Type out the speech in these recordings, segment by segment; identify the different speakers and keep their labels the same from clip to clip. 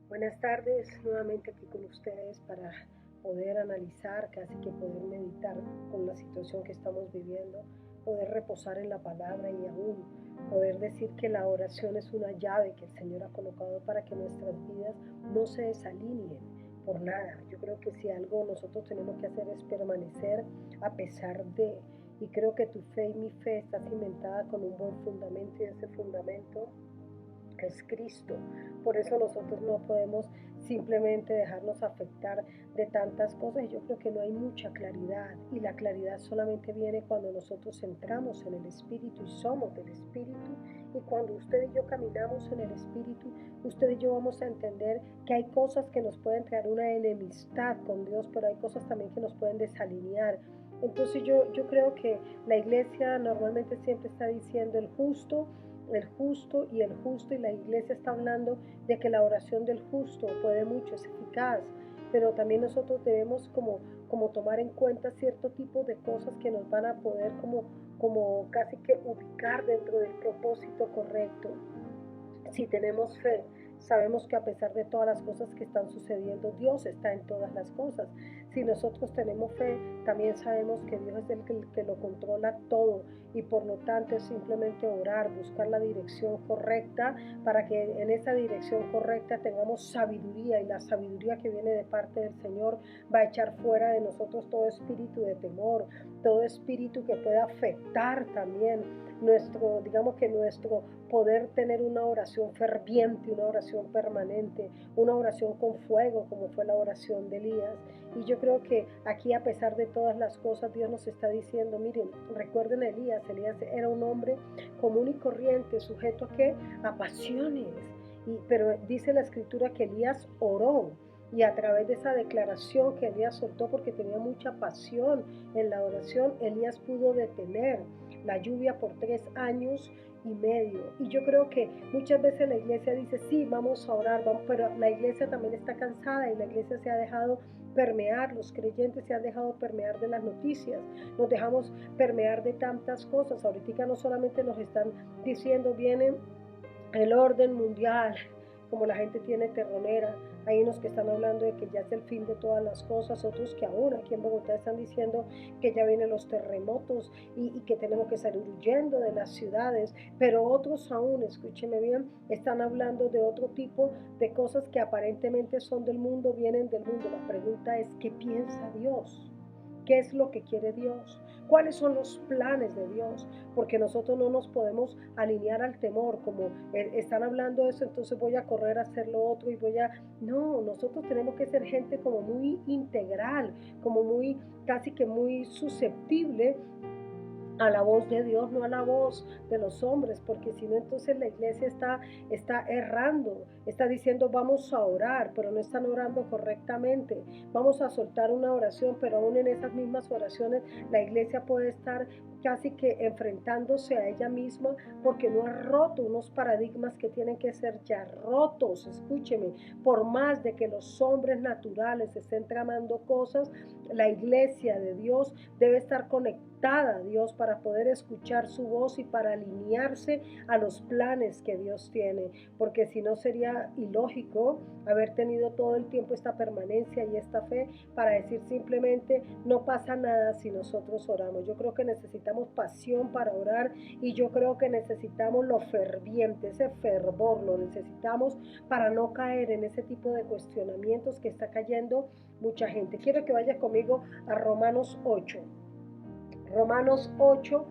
Speaker 1: Buenas tardes, nuevamente aquí con ustedes para poder analizar, casi que poder meditar con la situación que estamos viviendo, poder reposar en la palabra y aún poder decir que la oración es una llave que el Señor ha colocado para que nuestras vidas no se desalineen por nada. Yo creo que si algo nosotros tenemos que hacer es permanecer a pesar de, y creo que tu fe y mi fe está cimentada con un buen fundamento y ese fundamento es Cristo. Por eso nosotros no podemos simplemente dejarnos afectar de tantas cosas. Y yo creo que no hay mucha claridad. Y la claridad solamente viene cuando nosotros entramos en el Espíritu y somos del Espíritu. Y cuando usted y yo caminamos en el Espíritu, usted y yo vamos a entender que hay cosas que nos pueden traer una enemistad con Dios, pero hay cosas también que nos pueden desalinear. Entonces yo creo que la iglesia normalmente siempre está diciendo el justo y el justo, y la iglesia está hablando de que la oración del justo puede mucho, es eficaz, pero también nosotros debemos como tomar en cuenta cierto tipo de cosas que nos van a poder como casi que ubicar dentro del propósito correcto. Si tenemos fe, sabemos que a pesar de todas las cosas que están sucediendo, Dios está en todas las cosas. Si nosotros tenemos fe, también sabemos que Dios es el que lo controla todo y por lo tanto es simplemente orar, buscar la dirección correcta para que en esa dirección correcta tengamos sabiduría, y la sabiduría que viene de parte del Señor va a echar fuera de nosotros todo espíritu de temor, todo espíritu que pueda afectar también digamos que nuestro poder tener una oración ferviente, una oración permanente, una oración con fuego, como fue la oración de Elías. Y yo creo que aquí, a pesar de todas las cosas, Dios nos está diciendo, miren, recuerden a Elías. Elías era un hombre común y corriente, sujeto a qué? A pasiones. Pero dice la escritura que Elías oró, y a través de esa declaración que Elías soltó, porque tenía mucha pasión en la oración, Elías pudo detener la lluvia por 3 años y medio. Y yo creo que muchas veces la iglesia dice, sí, vamos a orar, vamos, pero la iglesia también está cansada y la iglesia se ha dejado permear, los creyentes se han dejado permear de las noticias, nos dejamos permear de tantas cosas. Ahorita no solamente nos están diciendo, viene el orden mundial, como la gente tiene terronera. Hay unos que están hablando de que ya es el fin de todas las cosas, otros que aún aquí en Bogotá están diciendo que ya vienen los terremotos y que tenemos que salir huyendo de las ciudades, pero otros aún, escúcheme bien, están hablando de otro tipo de cosas que aparentemente son del mundo, vienen del mundo. La pregunta es, ¿qué piensa Dios? ¿Qué es lo que quiere Dios? ¿Cuáles son los planes de Dios? Porque nosotros no nos podemos alinear al temor, como están hablando de eso, entonces voy a correr a hacer lo otro y voy a... No, nosotros tenemos que ser gente como muy integral, como muy, casi que muy susceptible a la voz de Dios, no a la voz de los hombres, porque si no, entonces la iglesia está errando, está diciendo vamos a orar, pero no están orando correctamente, vamos a soltar una oración, pero aún en esas mismas oraciones la iglesia puede estar casi que enfrentándose a ella misma porque no ha roto unos paradigmas que tienen que ser ya rotos. Escúcheme, por más de que los hombres naturales estén tramando cosas, la iglesia de Dios debe estar conectada a Dios para poder escuchar su voz y para alinearse a los planes que Dios tiene, porque si no sería ilógico haber tenido todo el tiempo esta permanencia y esta fe para decir simplemente no pasa nada si nosotros oramos. Yo creo que necesitamos pasión para orar, y yo creo que necesitamos lo ferviente, ese fervor lo necesitamos para no caer en ese tipo de cuestionamientos que está cayendo mucha gente. Quiero que vaya conmigo a Romanos 8. Romanos 8,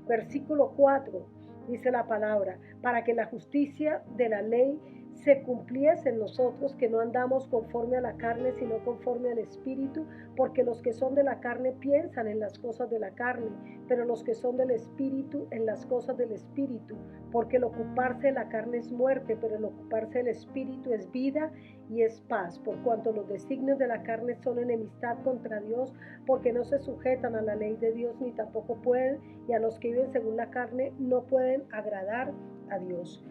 Speaker 1: versículo 4, dice la palabra, para que la justicia de la ley se cumpliese en nosotros, que no andamos conforme a la carne, sino conforme al Espíritu, porque los que son de la carne piensan en las cosas de la carne, pero los que son del Espíritu en las cosas del Espíritu, porque el ocuparse de la carne es muerte, pero el ocuparse del Espíritu es vida y es paz, por cuanto los designios de la carne son enemistad contra Dios, porque no se sujetan a la ley de Dios ni tampoco pueden, y a los que viven según la carne no pueden agradar a Dios.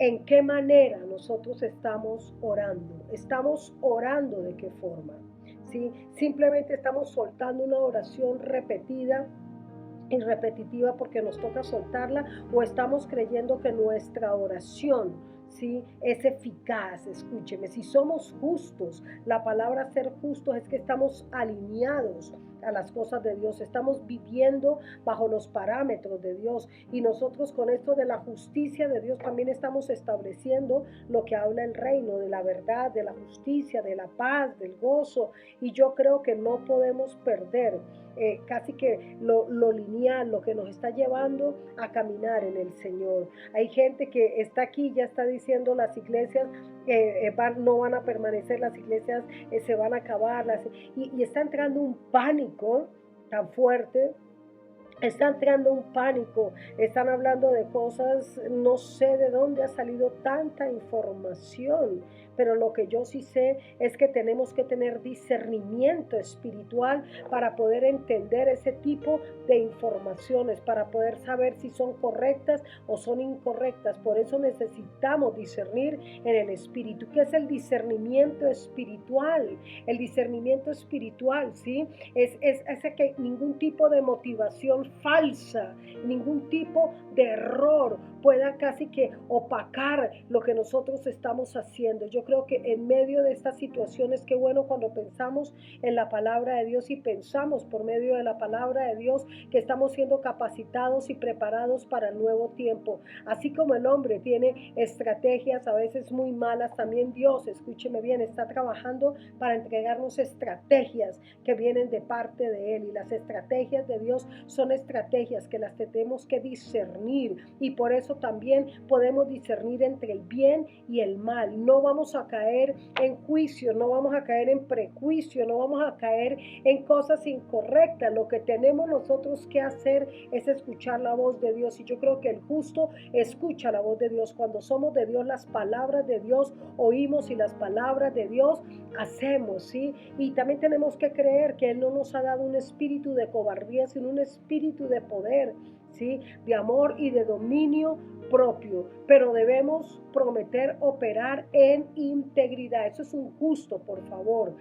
Speaker 1: ¿En qué manera nosotros estamos orando? ¿Estamos orando de qué forma? ¿Sí? Simplemente estamos soltando una oración repetida y repetitiva porque nos toca soltarla, o estamos creyendo que nuestra oración ¿sí? Es eficaz, escúcheme. Si somos justos, la palabra ser justos es que estamos alineados a las cosas de Dios, estamos viviendo bajo los parámetros de Dios, y nosotros con esto de la justicia de Dios también estamos estableciendo lo que habla el reino, de la verdad, de la justicia, de la paz, del gozo, y yo creo que no podemos perder casi que lo lineal, lo que nos está llevando a caminar en el Señor. Hay gente que está aquí, ya está diciendo las iglesias no van a permanecer, las iglesias se van a acabar, y está entrando un pánico tan fuerte. Está entrando un pánico, están hablando de cosas, no sé de dónde ha salido tanta información, pero lo que yo sí sé es que tenemos que tener discernimiento espiritual para poder entender ese tipo de informaciones, para poder saber si son correctas o son incorrectas. Por eso necesitamos discernir en el espíritu. ¿Qué es el discernimiento espiritual? El discernimiento espiritual, ¿sí? Es que ningún tipo de motivación falsa, ningún tipo de error pueda casi que opacar lo que nosotros estamos haciendo. Yo creo que en medio de estas situaciones, qué bueno cuando pensamos en la palabra de Dios y pensamos por medio de la palabra de Dios que estamos siendo capacitados y preparados para el nuevo tiempo. Así como el hombre tiene estrategias a veces muy malas, también Dios, escúcheme bien, está trabajando para entregarnos estrategias que vienen de parte de Él, y las estrategias de Dios son estrategias que las tenemos que discernir, y por eso también podemos discernir entre el bien y el mal. No vamos a caer en juicio, no vamos a caer en prejuicio, no vamos a caer en cosas incorrectas. Lo que tenemos nosotros que hacer es escuchar la voz de Dios, y yo creo que el justo escucha la voz de Dios. Cuando somos de Dios, las palabras de Dios oímos y las palabras de Dios hacemos, ¿sí? Y también tenemos que creer que Él no nos ha dado un espíritu de cobardía, sino un espíritu de poder, ¿sí? De amor y de dominio propio, pero debemos prometer operar en integridad. Eso es un justo, por favor.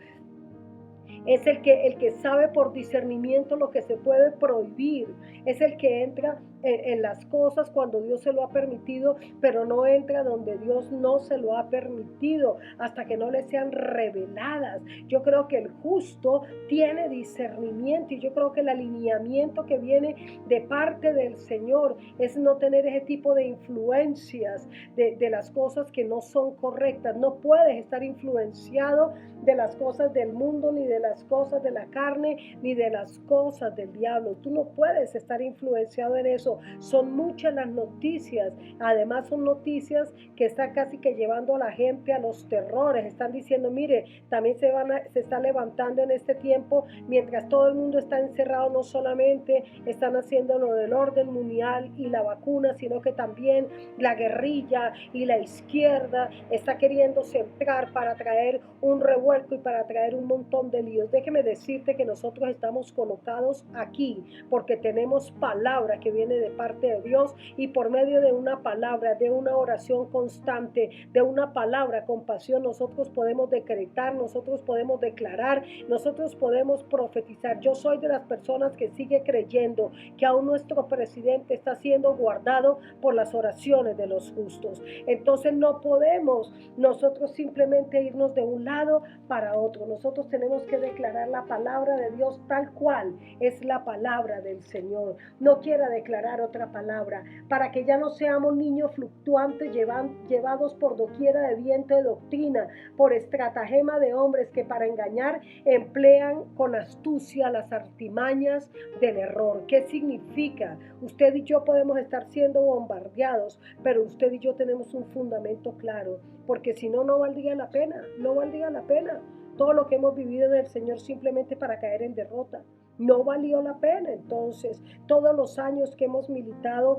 Speaker 1: Es el que sabe por discernimiento lo que se puede prohibir. Es el que entra en las cosas cuando Dios se lo ha permitido, pero no entra donde Dios no se lo ha permitido hasta que no le sean reveladas. Yo creo que el justo tiene discernimiento, y yo creo que el alineamiento que viene de parte del Señor es no tener ese tipo de influencias de las cosas que no son correctas. No puedes estar influenciado de las cosas del mundo, ni de las cosas de la carne, ni de las cosas del diablo. Tú no puedes estar influenciado en eso. Son muchas las noticias, además son noticias que están casi que llevando a la gente a los terrores. Están diciendo, mire, también se está levantando en este tiempo, mientras todo el mundo está encerrado, no solamente están haciendo lo del orden mundial y la vacuna, sino que también la guerrilla y la izquierda está queriéndose entrar para traer un revuelco y para traer un montón de líos. Déjeme decirte que nosotros estamos colocados aquí porque tenemos palabra que viene de parte de Dios, y por medio de una palabra, de una oración constante, de una palabra con pasión, nosotros podemos decretar, nosotros podemos declarar, nosotros podemos profetizar. Yo soy de las personas que sigue creyendo que aún nuestro presidente está siendo guardado por las oraciones de los justos. Entonces no podemos nosotros simplemente irnos de un lado para otro. Nosotros tenemos que declarar la palabra de Dios tal cual es la palabra del Señor. No quiera declarar otra palabra, para que ya no seamos niños fluctuantes llevados por doquiera de viento de doctrina, por estratagema de hombres que para engañar emplean con astucia las artimañas del error. ¿Qué significa? Usted y yo podemos estar siendo bombardeados, pero usted y yo tenemos un fundamento claro, porque si no, no valdría la pena, no valdría la pena todo lo que hemos vivido en el Señor simplemente para caer en derrota. No valió la pena. Entonces, todos los años que hemos militado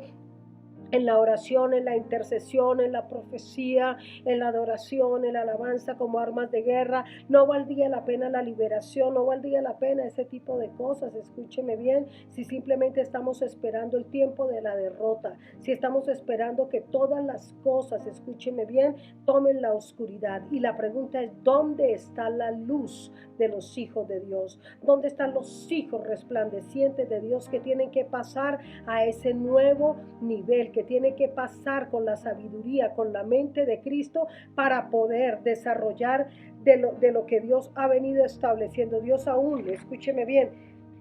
Speaker 1: en la oración, en la intercesión, en la profecía, en la adoración, en la alabanza como armas de guerra, no valdría la pena la liberación, no valdría la pena ese tipo de cosas. Escúcheme bien, si simplemente estamos esperando el tiempo de la derrota, si estamos esperando que todas las cosas, escúcheme bien, tomen la oscuridad. Y la pregunta es, ¿dónde está la luz de los hijos de Dios? ¿Dónde están los hijos resplandecientes de Dios que tienen que pasar a ese nuevo nivel, que que tiene que pasar con la sabiduría, con la mente de Cristo para poder desarrollar de lo que Dios ha venido estableciendo. Dios aún, escúcheme bien,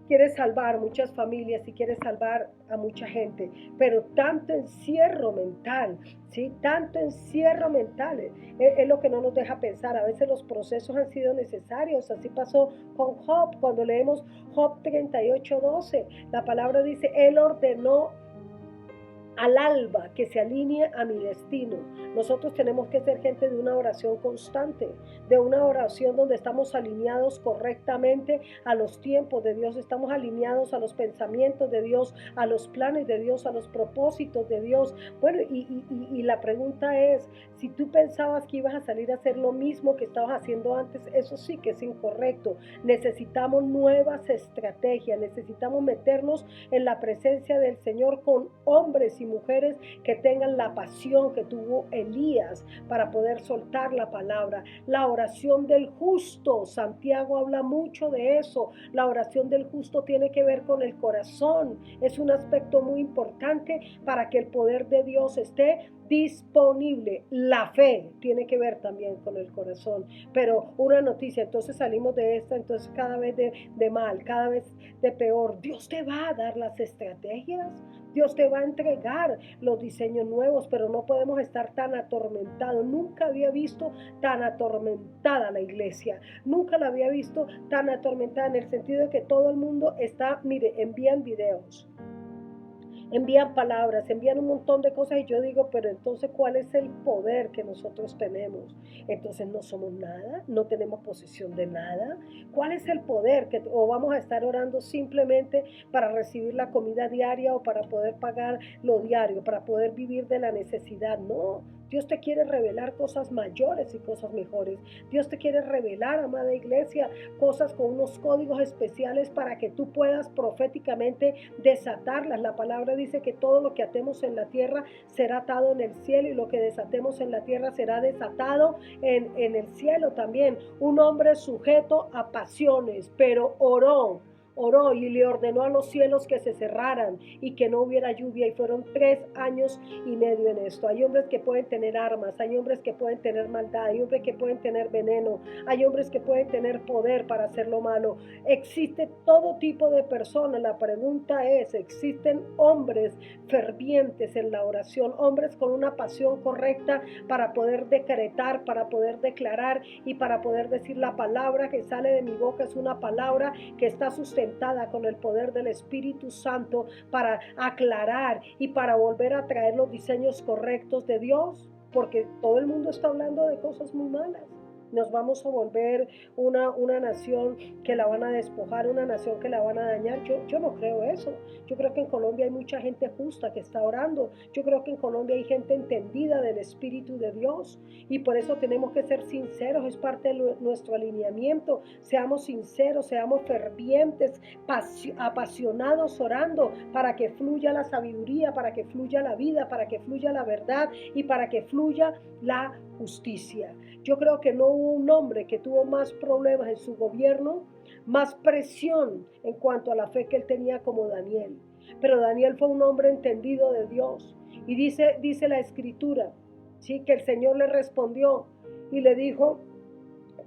Speaker 1: quiere salvar muchas familias y quiere salvar a mucha gente, pero tanto encierro mental, ¿sí? Tanto encierro mental es lo que no nos deja pensar. A veces los procesos han sido necesarios. Así pasó con Job. Cuando leemos Job 38:12, la palabra dice, Él ordenó al alba que se alinee a mi destino. Nosotros tenemos que ser gente de una oración constante, de una oración donde estamos alineados correctamente a los tiempos de Dios, estamos alineados a los pensamientos de Dios, a los planes de Dios, a los propósitos de Dios. Bueno, y la pregunta es, si tú pensabas que ibas a salir a hacer lo mismo que estabas haciendo antes, eso sí que es incorrecto. Necesitamos nuevas estrategias, necesitamos meternos en la presencia del Señor con hombres y mujeres que tengan la pasión que tuvo Elías para poder soltar la palabra. La oración del justo, Santiago habla mucho de eso. La oración del justo tiene que ver con el corazón. Es un aspecto muy importante para que el poder de Dios esté disponible. La fe tiene que ver también con el corazón. Pero una noticia, entonces salimos de esta, entonces cada vez de mal, cada vez de peor. Dios te va a dar las estrategias, Dios te va a entregar los diseños nuevos, pero no podemos estar tan atormentados. Nunca había visto tan atormentada la iglesia, nunca la había visto tan atormentada en el sentido de que todo el mundo está, mire, envían videos, envían palabras, envían un montón de cosas y yo digo, pero entonces, ¿cuál es el poder que nosotros tenemos? Entonces no somos nada, no tenemos posesión de nada. ¿Cuál es el poder? O vamos a estar orando simplemente para recibir la comida diaria o para poder pagar lo diario, para poder vivir de la necesidad. No, Dios te quiere revelar cosas mayores y cosas mejores. Dios te quiere revelar, amada iglesia, cosas con unos códigos especiales para que tú puedas proféticamente desatarlas. La palabra dice que todo lo que atemos en la tierra será atado en el cielo y lo que desatemos en la tierra será desatado en el cielo también. Un hombre sujeto a pasiones, pero oró y le ordenó a los cielos que se cerraran y que no hubiera lluvia, y fueron 3 años y medio en esto. Hay hombres que pueden tener armas, hay hombres que pueden tener maldad, hay hombres que pueden tener veneno, hay hombres que pueden tener poder para hacer lo malo. Existe todo tipo de personas. La pregunta es, ¿existen hombres fervientes en la oración, hombres con una pasión correcta para poder decretar, para poder declarar y para poder decir la palabra que sale de mi boca es una palabra que está sustentada con el poder del Espíritu Santo para aclarar y para volver a traer los diseños correctos de Dios? Porque todo el mundo está hablando de cosas muy malas. Nos vamos a volver una nación que la van a despojar, una nación que la van a dañar. Yo no creo eso. Yo creo que en Colombia hay mucha gente justa que está orando. Yo creo que en Colombia hay gente entendida del Espíritu de Dios. Y por eso tenemos que ser sinceros. Es parte de nuestro alineamiento. Seamos sinceros, seamos fervientes, apasionados orando para que fluya la sabiduría, para que fluya la vida, para que fluya la verdad y para que fluya la justicia. Yo creo que no hubo un hombre que tuvo más problemas en su gobierno, más presión en cuanto a la fe que él tenía como Daniel. Pero Daniel fue un hombre entendido de Dios. Y dice la escritura, ¿sí?, que el Señor le respondió y le dijo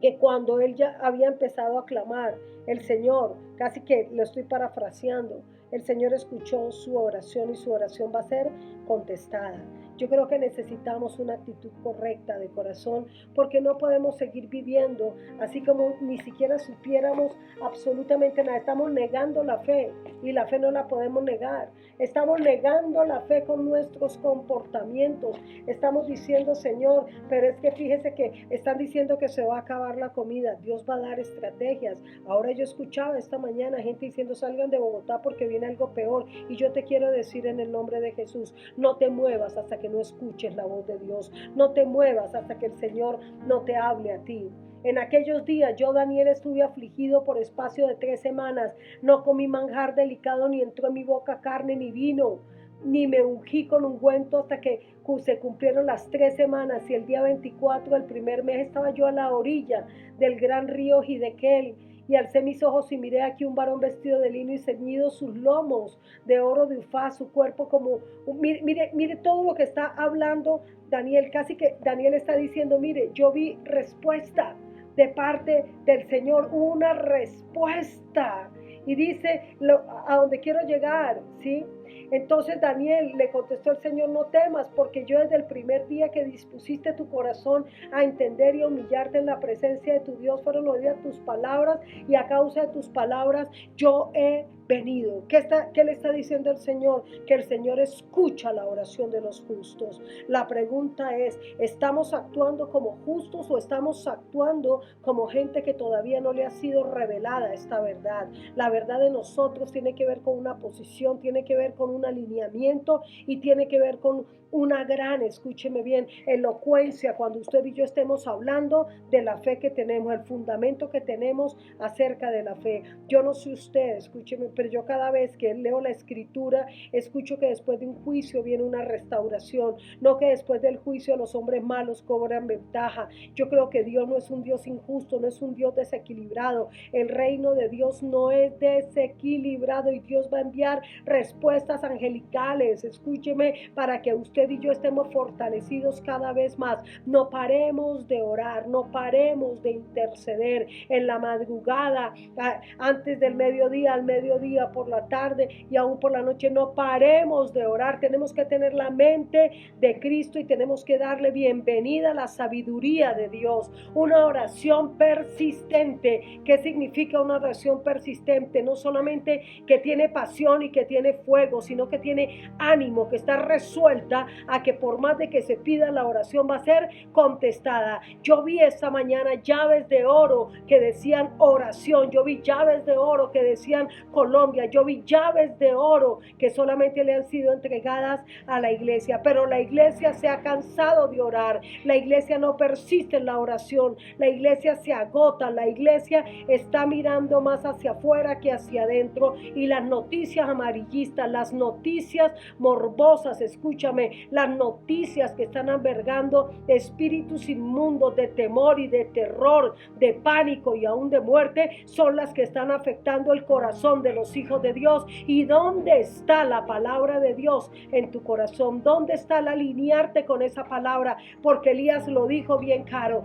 Speaker 1: que cuando él ya había empezado a clamar, el Señor, casi que lo estoy parafraseando, el Señor escuchó su oración y su oración va a ser contestada. Yo creo que necesitamos una actitud correcta de corazón, porque no podemos seguir viviendo así como ni siquiera supiéramos absolutamente nada. Estamos negando la fe y la fe no la podemos negar. Estamos negando la fe con nuestros comportamientos. Estamos diciendo, Señor, pero es que fíjese que están diciendo que se va a acabar la comida. Dios va a dar estrategias. Ahora yo escuchaba esta mañana gente diciendo, salgan de Bogotá porque viene algo peor. Y yo te quiero decir en el nombre de Jesús, no te muevas hasta que no escuches la voz de Dios. No te muevas hasta que el Señor no te hable a ti. En aquellos días yo, Daniel, estuve afligido por espacio de 3 semanas. No comí manjar delicado, ni entró en mi boca carne ni vino, ni me ungí con ungüento hasta que se cumplieron las 3 semanas. Y el día 24 del primer mes estaba yo a la orilla del gran río Hiddekel. Y alcé mis ojos y miré aquí un varón vestido de lino y ceñido sus lomos de oro de Ufaz, su cuerpo como, mire todo lo que está hablando Daniel, casi que Daniel está diciendo, mire, yo vi respuesta de parte del Señor, una respuesta. Y dice, a donde quiero llegar, ¿sí? Entonces Daniel le contestó el Señor, no temas, porque yo desde el primer día que dispusiste tu corazón a entender y humillarte en la presencia de tu Dios, fueron oídas tus palabras, y a causa de tus palabras yo he venido. ¿Qué le está diciendo el Señor? Que el Señor escucha la oración de los justos. La pregunta es, ¿estamos actuando como justos o estamos actuando como gente que todavía no le ha sido revelada esta verdad? La verdad de nosotros tiene que ver con una posición, tiene que ver con un alineamiento y tiene que ver con una gran, escúcheme bien, elocuencia cuando usted y yo estemos hablando de la fe que tenemos, el fundamento que tenemos acerca de la fe. Yo no sé usted, escúcheme, pero yo cada vez que leo la escritura, escucho que después de un juicio viene una restauración, no que después del juicio los hombres malos cobran ventaja. Yo creo que Dios no es un Dios injusto, no es un Dios desequilibrado. El reino de Dios no es desequilibrado y Dios va a enviar respuestas angelicales, escúcheme, para que usted y yo estemos fortalecidos cada vez más. No paremos de orar, no paremos de interceder en la madrugada, antes del mediodía, al mediodía, por la tarde y aún por la noche. No paremos de orar. Tenemos que tener la mente de Cristo y tenemos que darle bienvenida a la sabiduría de Dios. Una oración persistente. ¿Qué significa una oración persistente? No solamente que tiene pasión y que tiene fuego, sino que tiene ánimo, que está resuelta a que por más de que se pida, la oración va a ser contestada. Yo vi esta mañana llaves de oro que decían oración. Yo vi llaves de oro que decían Colombia. Yo vi llaves de oro que solamente le han sido entregadas a la iglesia. Pero la iglesia se ha cansado de orar. La iglesia no persiste en la oración. La iglesia se agota. La iglesia está mirando más hacia afuera que hacia adentro. Y las noticias amarillistas, las noticias morbosas, escúchame, las noticias que están albergando espíritus inmundos de temor y de terror, de pánico y aún de muerte, son las que están afectando el corazón de los hijos de Dios. ¿Y dónde está la palabra de Dios en tu corazón? ¿Dónde está el alinearte con esa palabra? Porque Elías lo dijo bien claro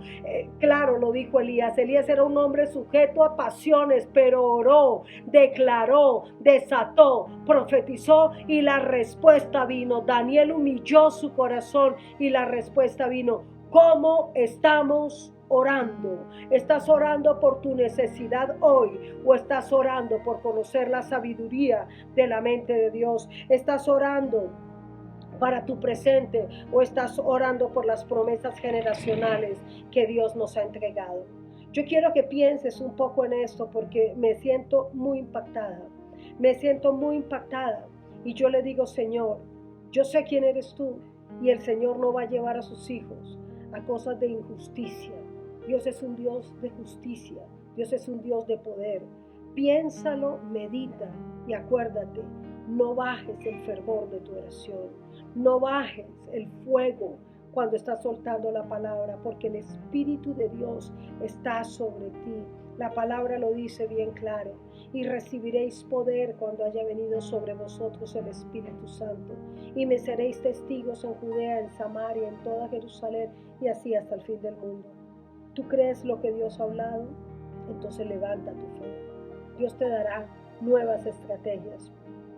Speaker 1: lo dijo Elías. Elías era un hombre sujeto a pasiones, pero oró, declaró, desató, profetizó y la respuesta vino. Daniel humilló su corazón y la respuesta vino. ¿Cómo estamos orando? ¿Estás orando por tu necesidad hoy o estás orando por conocer la sabiduría de la mente de Dios? ¿Estás orando para tu presente o estás orando por las promesas generacionales que Dios nos ha entregado? Yo quiero que pienses un poco en esto porque me siento muy impactada. Me siento muy impactada y yo le digo, Señor, yo sé quién eres tú y el Señor no va a llevar a sus hijos a cosas de injusticia. Dios es un Dios de justicia. Dios es un Dios de poder. Piénsalo, medita y acuérdate, no bajes el fervor de tu oración. No bajes el fuego cuando estás soltando la palabra, porque el Espíritu de Dios está sobre ti. La palabra lo dice bien claro. Y recibiréis poder cuando haya venido sobre vosotros el Espíritu Santo. Y me seréis testigos en Judea, en Samaria, en toda Jerusalén y así hasta el fin del mundo. ¿Tú crees lo que Dios ha hablado? Entonces levanta tu fe. Dios te dará nuevas estrategias,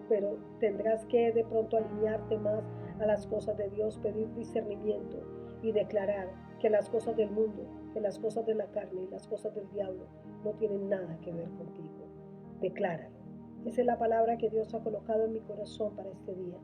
Speaker 1: pero tendrás que de pronto alinearte más a las cosas de Dios, pedir discernimiento y declarar que las cosas del mundo, que las cosas de la carne y las cosas del diablo no tienen nada que ver contigo. Decláralo. Esa es la palabra que Dios ha colocado en mi corazón para este día.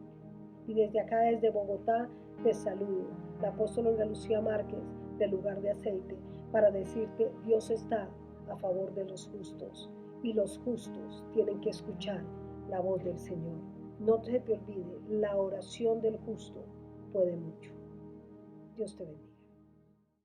Speaker 1: Y desde acá, desde Bogotá, te saludo, la apóstola Olga Lucía Márquez, del lugar de aceite, para decirte, Dios está a favor de los justos y los justos tienen que escuchar la voz del Señor. No se te olvide, la oración del justo puede mucho. Dios te bendiga.